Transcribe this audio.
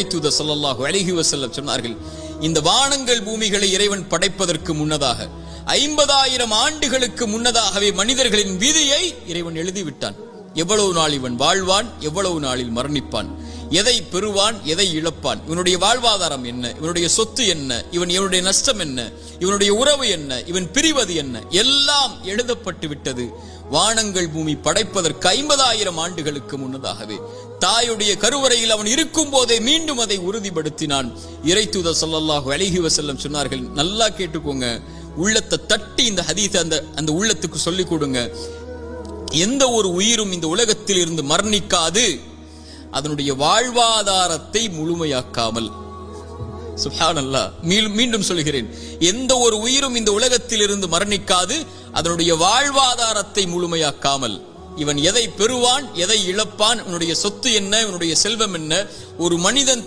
தூதர் ஸல்லல்லாஹு அலைஹி வஸல்லம் சொன்னார்கள், இந்த வானங்கள் பூமிகளை இறைவன் படைப்பதற்கு முன்னதாக 50,000 ஆண்டுகளுக்கு முன்னதாகவே மனிதர்களின் விதியை இறைவன் எழுதிவிட்டான். எவ்வளவு நாள் இவன் வாழ்வான், எவ்வளவு நாளில் மரணிப்பான், எதை பெறுவான், எதை இழப்பான், இவனுடைய வாழ்வாதாரம் என்ன, இவனுடைய சொத்து என்ன, இவனுடைய நஷ்டம் என்ன, இவனுடைய உறவு என்ன, இவன் பிரிவது என்ன, எல்லாம் எழுதப்பட்டு விட்டது. வானங்கள் பூமி படைப்பதற்கு 50,000 ஆண்டுகளுக்கு முன்னதாகவே தாயுடைய கருவறையில் அவன் இருக்கும் போதே மீண்டும் அதை உறுதிப்படுத்தினான். இறை தூதர் ஸல்லல்லாஹு அலைஹி வஸல்லம் சொன்னார்கள், நல்லா கேட்டுக்கோங்க, உள்ளத்தை தட்டி இந்த ஹதீஸை அந்த உள்ளத்துக்கு சொல்லிக் கொடுங்க. எந்த ஒரு உயிரும் இந்த உலகத்தில் இருந்து மரணிக்காது அதனுடைய வாழ்வாதாரத்தை முழுமையாக்காமல். சுப்ஹானல்லாஹ், மீண்டும் சொல்கிறேன், எந்த ஒரு உயிரும் இந்த உலகத்தில் இருந்து மரணிக்காது அதனுடைய வாழ்வாதாரத்தை முழுமையாக்காமல். இவன் எதை பெறுவான், எதை இழப்பான், இவனுடைய சொத்து என்ன, இவனுடைய செல்வம் என்ன, ஒரு மனிதன்